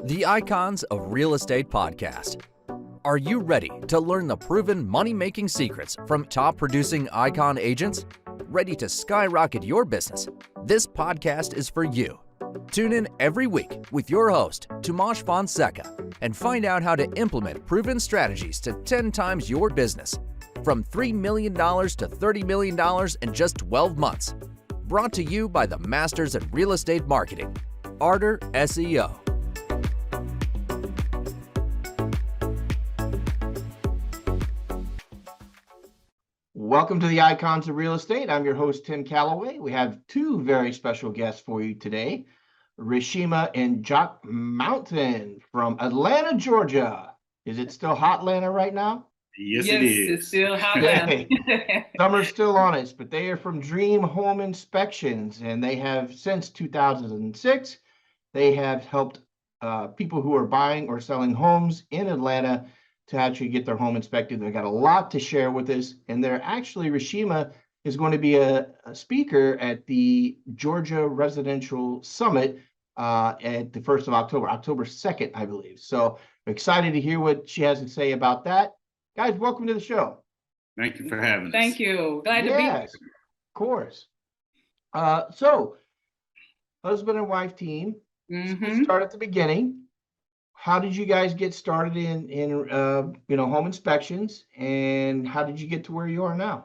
The Icons of Real Estate Podcast. Are you ready to learn the proven money-making secrets from top-producing icon agents? Ready to skyrocket your business? This podcast is for you. Tune in every week with your host, Tomasz Fonseca, and find out how to implement proven strategies to 10 times your business. From $3 million to $30 million in just 12 months. Brought to you by the Masters at Real Estate Marketing, Ardor SEO. Welcome to the Icons of Real Estate. I'm your host, Tim Calloway. We have two very special guests for you today. Reshema and Jacques Mountain from Atlanta, Georgia. Is it still hot Atlanta right now? Yes, it is. It's still hot Atlanta. Summer's still on us, but they are from Dream Home Inspections, and they have, since 2006, they have helped people who are buying or selling homes in Atlanta to actually get their home inspected. They've got a lot to share with us, and they're actually, Reshema is going to be a speaker at the Georgia Residential Summit at the 1st of October, October 2nd, I believe. So I'm excited to hear what she has to say about that. Guys, welcome to the show. Thank you for having us. Thank you. Glad to be here. Yes, of course. So, husband and wife team, start at the beginning. How did you guys get started in home inspections, and how did you get to where you are now?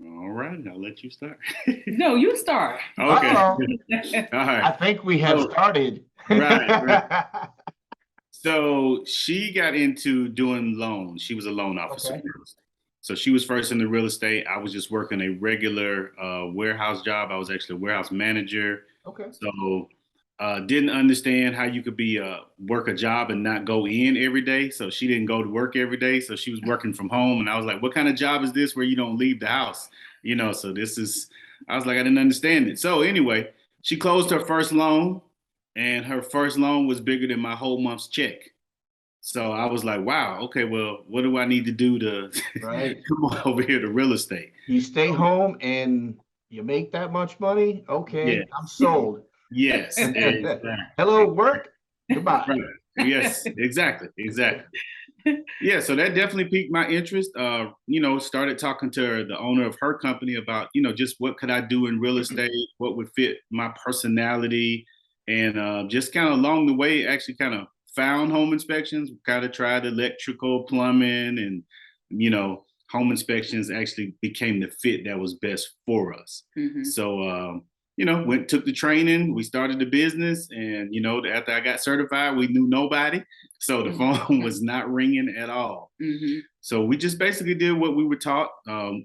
All right, I'll let you start. No, you start. Okay. All I right. think we have started. Right. So she got into doing loans. She was a loan officer. Okay. So she was first in the real estate. I was just working a regular warehouse job. I was actually a warehouse manager. Okay. So didn't understand how you could work a job and not go in every day. So she didn't go to work every day. So she was working from home. And I was like, what kind of job is this where you don't leave the house? So I was like, I didn't understand it. So anyway, she closed her first loan, and her first loan was bigger than my whole month's check. So I was like, wow, okay, well, what do I need to do to come over here to real estate? You stay home and you make that much money? Okay, yeah. I'm sold. Yes. Exactly. Hello, work. Goodbye. Right. Yes, exactly. Yeah, so that definitely piqued my interest. Started talking to the owner of her company about, just what could I do in real estate, what would fit my personality, and just kind of along the way, actually kind of found home inspections, kind of tried electrical, plumbing, and, home inspections actually became the fit that was best for us. Mm-hmm. So, took the training, we started the business, and, after I got certified, we knew nobody. So the phone was not ringing at all. Mm-hmm. So we just basically did what we were taught,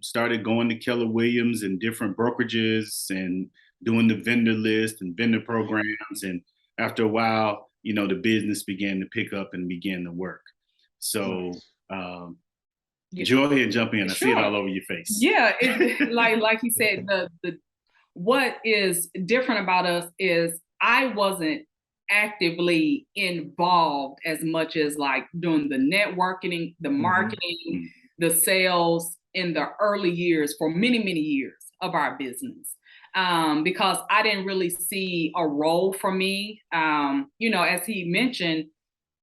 started going to Keller Williams and different brokerages and doing the vendor list and vendor programs. And after a while, the business began to pick up and began to work. So Joy, ahead and jump in. I see it all over your face. Yeah, like you said, the what is different about us is I wasn't actively involved as much as like doing the networking, the marketing, the sales in the early years for many, many years of our business. Because I didn't really see a role for me. As he mentioned,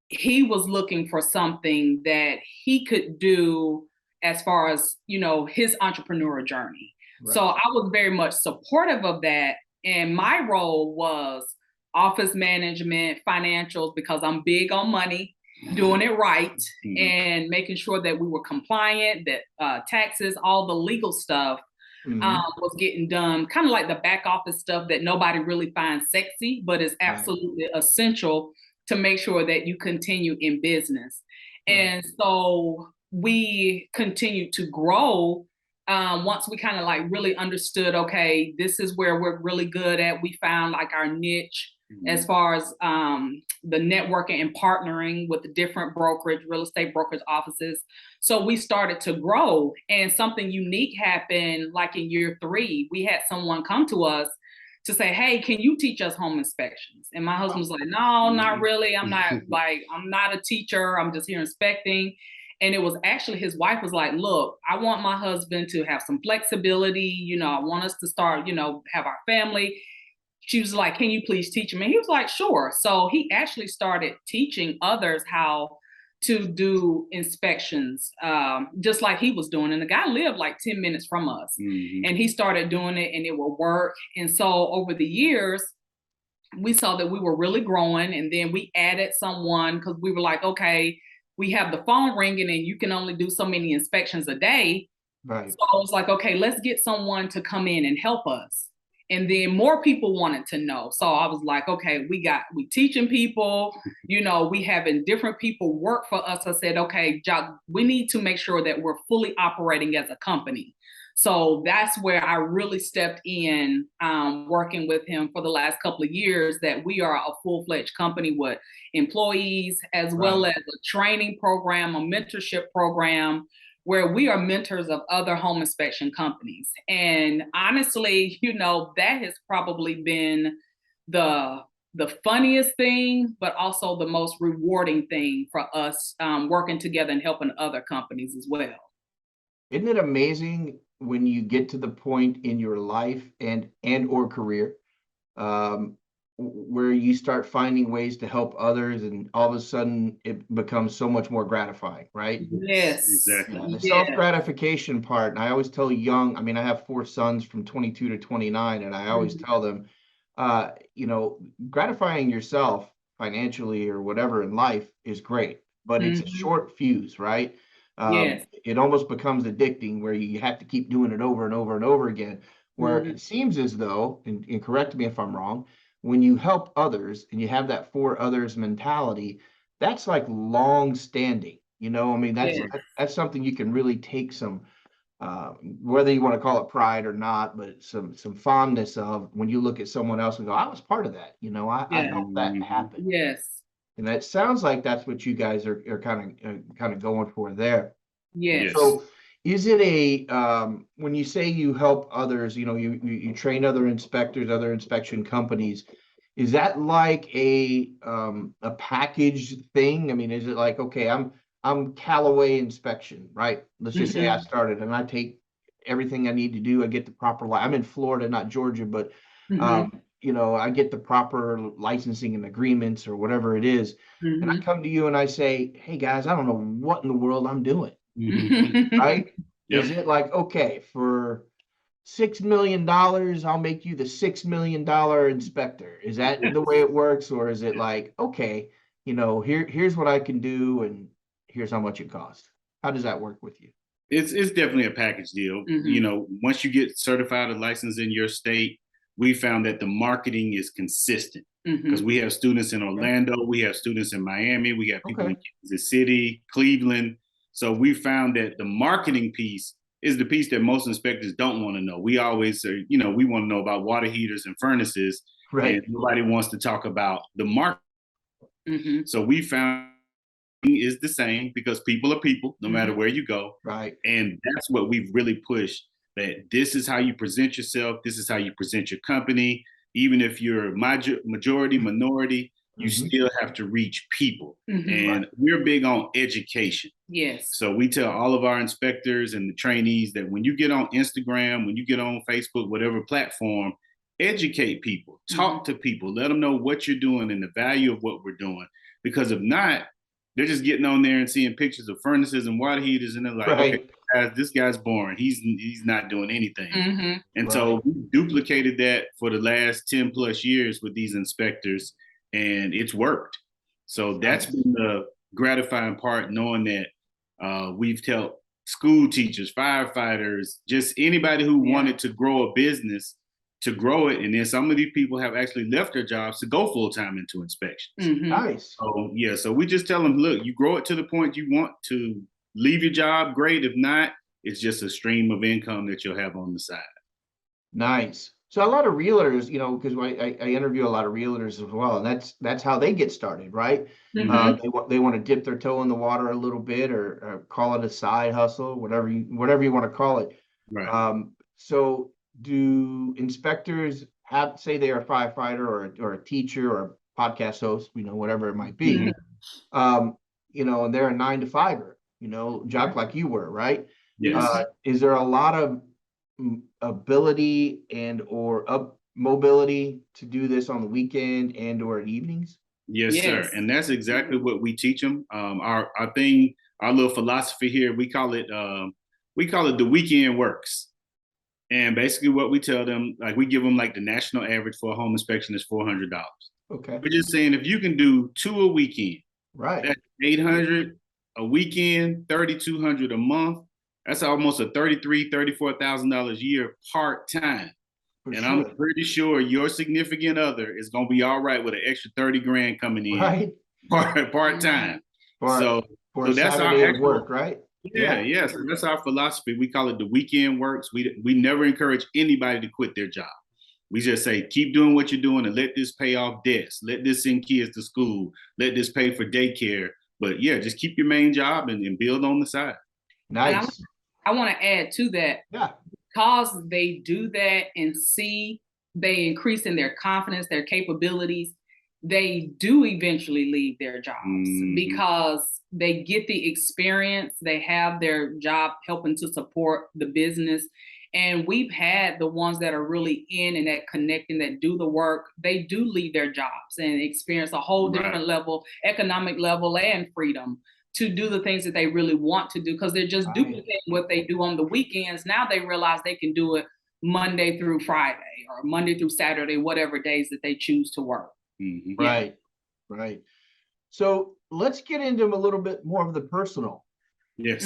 he was looking for something that he could do as far as, his entrepreneurial journey. Right. So I was very much supportive of that. And my role was office management, financials, because I'm big on money, doing it right, and making sure that we were compliant, that taxes, all the legal stuff was getting done, kind of like the back office stuff that nobody really finds sexy, but is absolutely essential to make sure that you continue in business. Right. And so we continued to grow. Once we kind of like really understood, okay, this is where we're really good at. We found like our niche as far as the networking and partnering with the different real estate brokerage offices. So we started to grow, and something unique happened like in year 3. We had someone come to us to say, hey, can you teach us home inspections? And my husband was like, no, not really. I'm not a teacher. I'm just here inspecting. And it was actually his wife was like, look, I want my husband to have some flexibility. I want us to start, have our family. she was like, can you please teach him? And he was like, sure. So he actually started teaching others how to do inspections, just like he was doing. And the guy lived like 10 minutes from us. And he started doing it and it would work. And so over the years, we saw that we were really growing. And then we added someone because we were like, okay, we have the phone ringing and you can only do so many inspections a day. Right. So I was like, okay, let's get someone to come in and help us. And then more people wanted to know. So I was like, okay, we teaching people, we having different people work for us. I said, okay, Jacques, we need to make sure that we're fully operating as a company. So that's where I really stepped in, working with him for the last couple of years, that we are a full-fledged company with employees, as well as a training program, a mentorship program, where we are mentors of other home inspection companies. And honestly, that has probably been the funniest thing, but also the most rewarding thing for us, working together and helping other companies as well. Isn't it amazing when you get to the point in your life and or career, where you start finding ways to help others, and all of a sudden it becomes so much more gratifying, right? Yes, exactly. The self-gratification part. And I always tell I have 4 sons from 22 to 29, and I always tell them, gratifying yourself financially or whatever in life is great, but it's a short fuse, right? It almost becomes addicting, where you have to keep doing it over and over and over again, where it seems as though, and correct me if I'm wrong, when you help others and you have that for others mentality, that's like long standing, that's something you can really take some, whether you want to call it pride or not, but some fondness of, when you look at someone else and go, I was part of that, I helped that happen. Yes. And it sounds like that's what you guys are kind of going for there. Yes. So is it when you say you help others, you train other inspectors, other inspection companies, is that like a packaged thing? I mean, is it like, okay, I'm Callaway Inspection, right? Let's just say I started and I take everything I need to do. I get the proper, I'm in Florida, not Georgia, but I get the proper licensing and agreements or whatever it is. And I come to you and I say, hey guys, I don't know what in the world I'm doing. Right? Yep. Is it like, okay, for $6 million, I'll make you the $6 million inspector? Is that the way it works? Or is it like, okay, here's what I can do and here's how much it costs? How does that work with you? It's definitely a package deal. Once you get certified or licensed in your state, we found that the marketing is consistent, because we have students in Orlando, we have students in Miami, we have people in Kansas City, Cleveland. So we found that the marketing piece is the piece that most inspectors don't want to know. We always say, we want to know about water heaters and furnaces, and nobody wants to talk about the market. So we found is the same, because people are people, no matter where you go. Right. And that's what we've really pushed, that this is how you present yourself. This is how you present your company. Even if you're majority, minority, you still have to reach people. And we're big on education. Yes. So we tell all of our inspectors and the trainees that when you get on Instagram, when you get on Facebook, whatever platform, educate people, talk to people, let them know what you're doing and the value of what we're doing. Because if not, they're just getting on there and seeing pictures of furnaces and water heaters, and they're like, okay, guys, this guy's boring. He's not doing anything. And so we duplicated that for the last 10 plus years with these inspectors, and it's worked. So that's been the gratifying part, knowing that we've helped school teachers, firefighters, just anybody who wanted to grow a business, to grow it. And then some of these people have actually left their jobs to go full-time into inspections. Nice. So so we just tell them, look, you grow it to the point you want to leave your job, great. If not, it's just a stream of income that you'll have on the side. Nice. So a lot of realtors, because I interview a lot of realtors as well, and that's how they get started, right? They want to dip their toe in the water a little bit, or call it a side hustle, whatever you want to call it. Right. So do inspectors say they are a firefighter or a teacher or a podcast host, whatever it might be, and they're a 9 to 5er, Jacques, like you were, right? Yes. Is there a lot of ability and or mobility to do this on the weekend and or evenings? Yes, Yes. sir. And that's exactly what we teach them. Our thing, our little philosophy here, we call it the weekend works. And basically what we tell them, like we give them like the national average for a home inspection is $400. Okay. We're just saying if you can do 2 a weekend, Right. that's 800 a weekend, 3,200 a month. That's almost a $34,000 a year part-time. For And sure. I'm pretty sure your significant other is gonna be all right with an extra 30 grand coming in Right. part-time. So For that's our Saturday of actual work, right? yeah. So that's our philosophy. We call it the weekend works. We never encourage anybody to quit their job. We just say, keep doing what you're doing and let this pay off debts. Let this send kids to school. Let this pay for daycare. But yeah, just keep your main job and build on the side. Nice. I want to add to that. Yeah. Because they do that and see they increase in their confidence, their capabilities, they do eventually leave their jobs because they get the experience, they have their job helping to support the business. And we've had the ones that are really in and that connecting, that do the work, they do leave their jobs and experience a whole different level, economic level and freedom to do the things that they really want to do, because they're just duplicating what they do on the weekends. Now they realize they can do it Monday through Friday or Monday through Saturday, whatever days that they choose to work. Right. So let's get into a little bit more of the personal. Yes.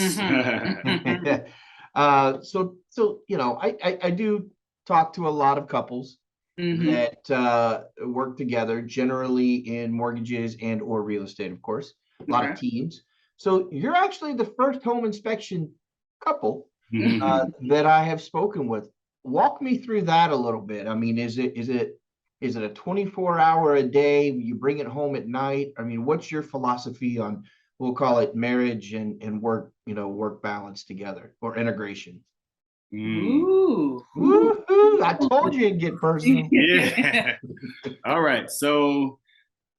So I do talk to a lot of couples that work together, generally in mortgages and or real estate, of course, a lot of teams. So you're actually the first home inspection couple that I have spoken with. Walk me through that a little bit. I mean, is it a 24-hour a day? You bring it home at night? I mean, what's your philosophy on, we'll call it marriage and work, work balance together or integration? Ooh. Woo-hoo. I told you it'd get personal. Yeah. All right. So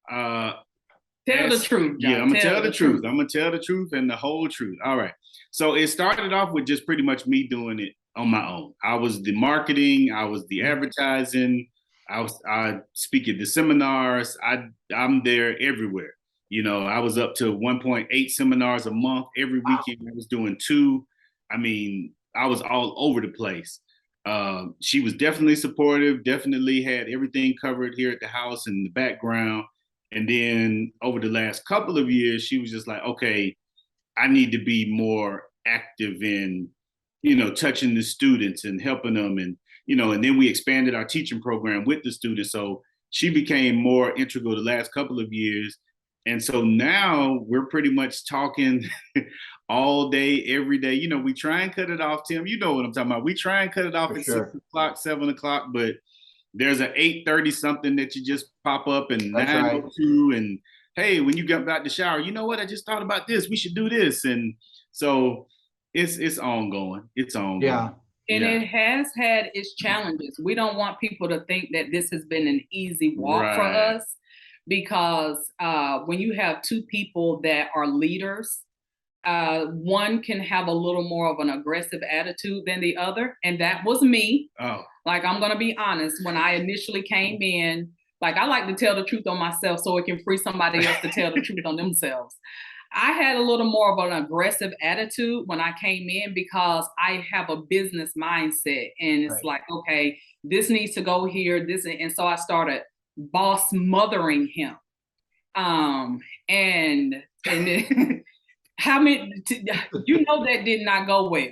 tell the truth, John. Yeah, I'm gonna tell the truth. I'm gonna tell the truth and the whole truth. All right. So it started off with just pretty much me doing it on my own. I was the marketing, I was the advertising, I speak at the seminars, I'm there everywhere. I was up to 1.8 seminars a month. Every weekend I was doing 2. I mean, I was all over the place. She was definitely supportive, definitely had everything covered here at the house in the background. And then over the last couple of years, she was just like, okay, I need to be more active in, touching the students and helping them. And, and then we expanded our teaching program with the students. So she became more integral the last couple of years. And so now we're pretty much talking all day, every day. We try and cut it off, Tim. You know what I'm talking about. We try and cut it off at 6 o'clock, 7 o'clock, but there's an 8:30 something that you just pop up and 9:02 and hey, when you get out the shower, you know what? I just thought about this. We should do this. And so it's ongoing. It's ongoing. Yeah. And it has had its challenges. We don't want people to think that this has been an easy walk for us, because when you have 2 people that are leaders, one can have a little more of an aggressive attitude than the other. And that was me. Like, I'm going to be honest. When I initially came in, like, I like to tell the truth on myself so it can free somebody else to tell the truth on themselves. I had a little more of an aggressive attitude when I came in because I have a business mindset. And it's like, okay, this needs to go here. And so I started boss mothering him. And then, that did not go well.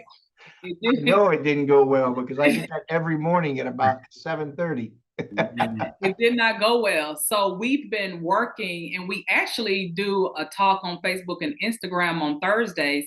No, it didn't go well because I get that every morning at about 7:30. It did not go well. So we've been working, and we actually do a talk on Facebook and Instagram on Thursdays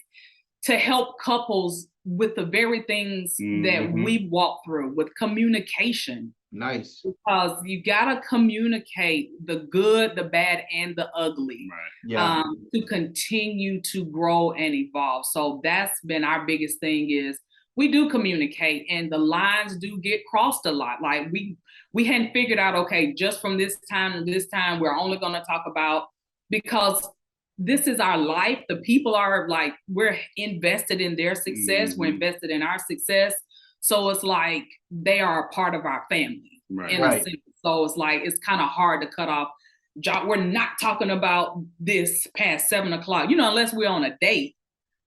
to help couples with the very things that we walk through with communication. Nice. Because you gotta communicate the good, the bad, and the ugly, to continue to grow and evolve. So that's been our biggest thing, is we do communicate, and the lines do get crossed a lot. Like we hadn't figured out, okay, just from this time to this time, we're only gonna talk about, because this is our life. The people are like, we're invested in their success. We're invested in our success. So it's like they are a part of our family. Right. in a sense. So it's like, it's kind of hard to cut off. We're not talking about this past 7 o'clock, unless we're on a date.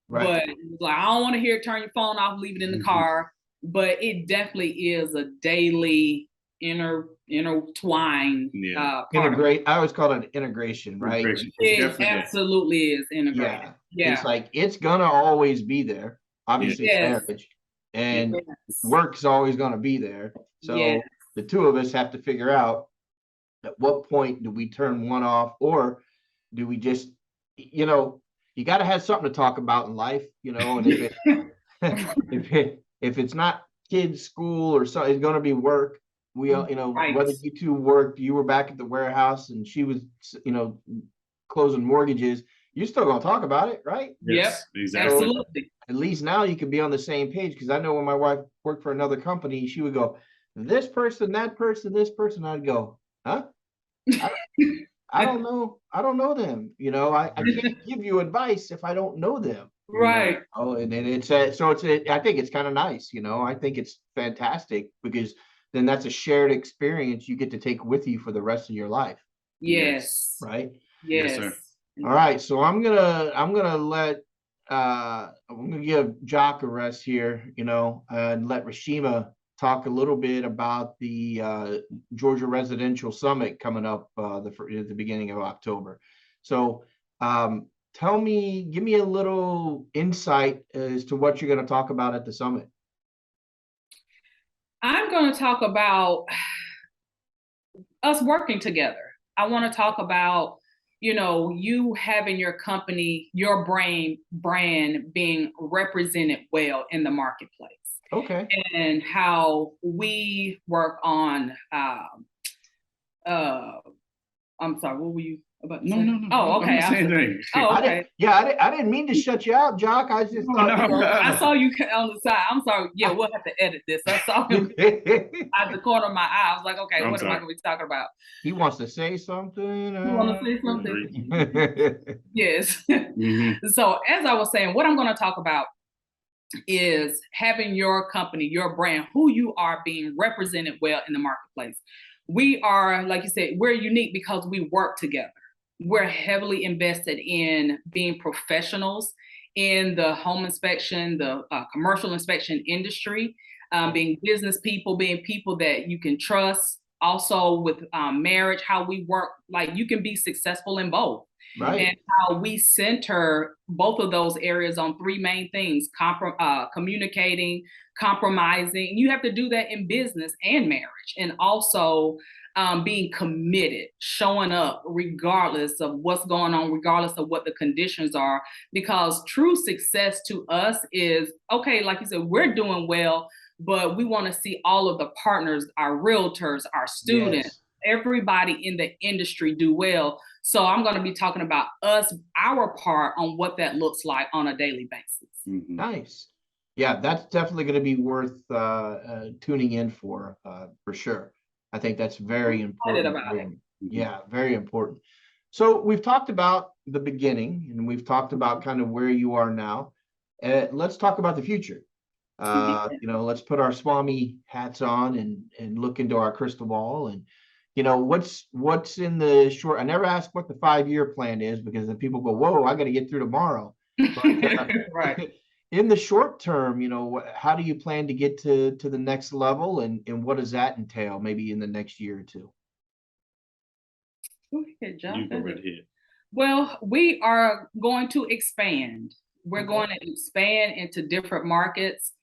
Right. But it's like, I don't want to hear it, turn your phone off, leave it in the car. But it definitely is a daily intertwined part. Integrate. I always call it integration, right? It absolutely is integrated. Yeah. It's like, it's gonna always be there. Obviously, it's marriage, and work's always gonna be there. So the two of us have to figure out at what point do we turn one off, or do we just, you got to have something to talk about in life, and if it's not kids, school, or something, it's going to be work. We, whether you two worked, you were back at the warehouse and she was, closing mortgages, you're still going to talk about it, right? Yes, exactly. Absolutely. At least now you can be on the same page, because I know when my wife worked for another company, she would go, this person, that person, this person. I'd go, huh? I don't know. I don't know them. I can't give you advice if I don't know them. Right. Oh, and then I think it's kind of nice. I think it's fantastic, because then that's a shared experience you get to take with you for the rest of your life. Yes. Right. Yes. Sir. All right. So I'm gonna give Jacques a rest here, and let Reshema talk a little bit about the Georgia Residential Summit coming up at the beginning of October. So give me a little insight as to what you're going to talk about at the summit. I'm going to talk about us working together. I want to talk about, you having your company, your brand being represented well in the marketplace. Okay. And how we work on I'm sorry, what were you about to say? No. Oh, okay. Okay. I didn't mean to shut you out, Jacques. I just thought I saw you on the side. I'm sorry. Yeah, we'll have to edit this. I saw him at the corner of my eye. I was like, okay, what am I going to be talking about? He wants to say something. You want to say something? Yes. So as I was saying, what I'm going to talk about is having your company, your brand, who you are, being represented well in the marketplace. We are, like you said, we're unique because we work together. We're heavily invested in being professionals in the home inspection, the commercial inspection industry, being business people, being people that you can trust. Also with marriage, how we work, like you can be successful in both. Right. And how we center both of those areas on three main things: communicating, compromising. You have to do that in business and marriage, and also being committed, showing up regardless of what's going on, regardless of what the conditions are. Because true success to us is, okay, like you said, we're doing well, but we want to see all of the partners, our realtors, our students, everybody in the industry do well. So I'm going to be talking about us, our part on what that looks like on a daily basis. Nice. Yeah, that's definitely going to be worth tuning in for sure. I think that's very important. Yeah, very important. So we've talked about the beginning, and we've talked about kind of where you are now. Let's talk about the future. Let's put our Swami hats on and look into our crystal ball, and what's in the short. I never ask what the 5-year plan is, because then people go, whoa, I got to get through tomorrow. But, right. In the short term, how do you plan to get to the next level, and what does that entail, maybe in the next year or two? Go ahead, John. You go right ahead. Well, we are going to expand. We're going to expand into different markets,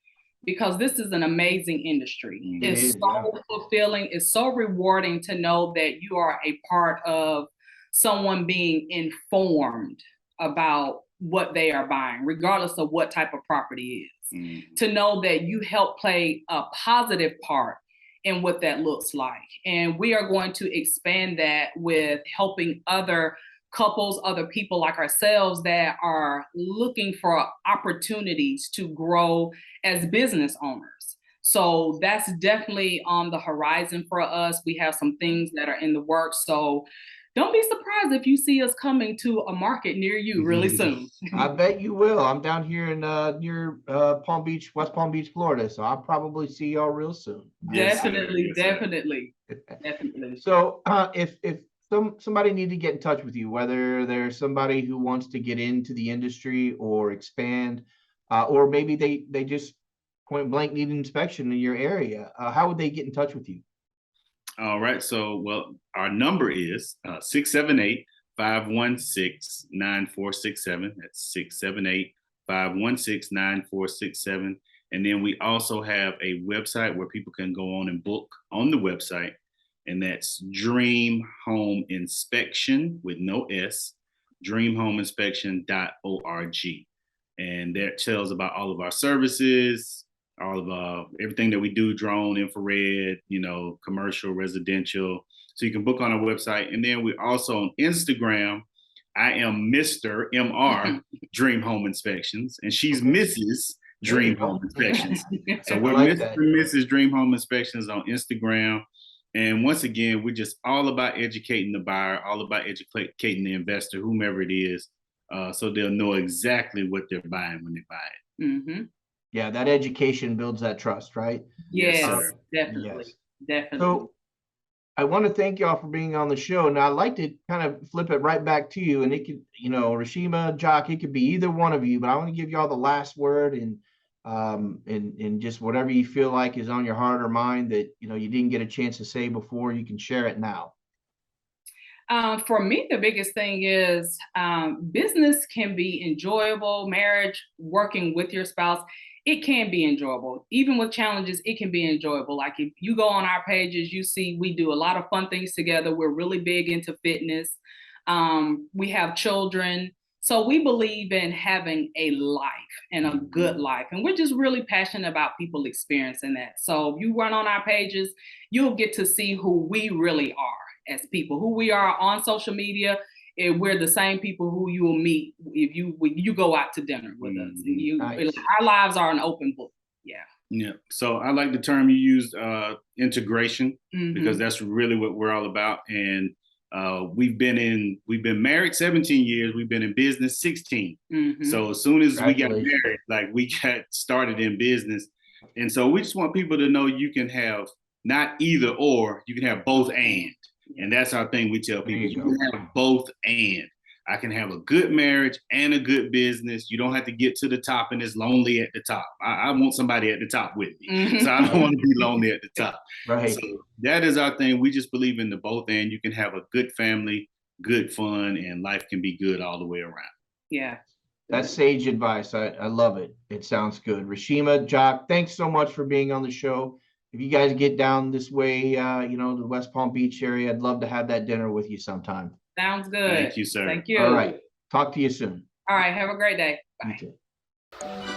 because this is an amazing industry. It's so fulfilling. It's so rewarding to know that you are a part of someone being informed about what they are buying, regardless of what type of property is. To know that you help play a positive part in what that looks like. And we are going to expand that with helping other couples, other people like ourselves that are looking for opportunities to grow as business owners. So that's definitely on the horizon for us. We have some things that are in the works. So don't be surprised if you see us coming to a market near you really soon. I bet you will. I'm down here in near Palm Beach, West Palm Beach, Florida. So I'll probably see y'all real soon. Yes, sir. Definitely, Yes, sir. definitely, definitely. So if somebody need to get in touch with you, whether there's somebody who wants to get into the industry or expand, or maybe they just point blank need an inspection in your area, how would they get in touch with you? All right. So, well, our number is 678-516-9467. That's 678-516-9467. And then we also have a website where people can go on and book on the website. And that's Dream Home Inspection with no S, dreamhomeinspection.org. And that tells about all of our services, all of everything that we do, drone, infrared, commercial, residential. So you can book on our website. And then we're also on Instagram. I am Mr. MR Dream Home Inspections, and she's Mrs. Dream Home Inspections. So we're like Mr. that. and Mrs. Dream Home Inspections on Instagram. And once again, we're just all about educating the buyer, all about educating the investor, whomever it is, so they'll know exactly what they're buying when they buy it. Mm-hmm. Yeah, that education builds that trust, right? Yes, sir. definitely, Yes. definitely. So I want to thank y'all for being on the show. Now I'd like to kind of flip it right back to you, and it could, Reshema, Jacques, it could be either one of you, but I want to give y'all the last word and just whatever you feel like is on your heart or mind that you didn't get a chance to say before, you can share it now. For me, the biggest thing is business can be enjoyable. Marriage, working with your spouse, it can be enjoyable. Even with challenges, it can be enjoyable. Like if you go on our pages, you see we do a lot of fun things together. We're really big into fitness. We have children. So we believe in having a life and a good life. And we're just really passionate about people experiencing that. So if you run on our pages, you'll get to see who we really are as people, who we are on social media. And we're the same people who you will meet if you go out to dinner with us. Nice. Our lives are an open book. Yeah. Yeah. So I like the term you used, integration, because that's really what we're all about. And we've been married 17 years. We've been in business 16. So as soon as we got married, like we got started in business. And so we just want people to know you can have not either or, you can have both and. And that's our thing. We tell people you can have both and. I can have a good marriage and a good business. You don't have to get to the top and it's lonely at the top. I want somebody at the top with me. So I don't want to be lonely at the top. Right. So that is our thing. We just believe in the both and. You can have a good family, good fun, and life can be good all the way around. Yeah. That's sage advice. I love it. It sounds good. Reshema, Jacques, thanks so much for being on the show. If you guys get down this way, the West Palm Beach area, I'd love to have that dinner with you sometime. Sounds good. Thank you, sir. Thank you. All right. Talk to you soon. All right. Have a great day. Bye. You too.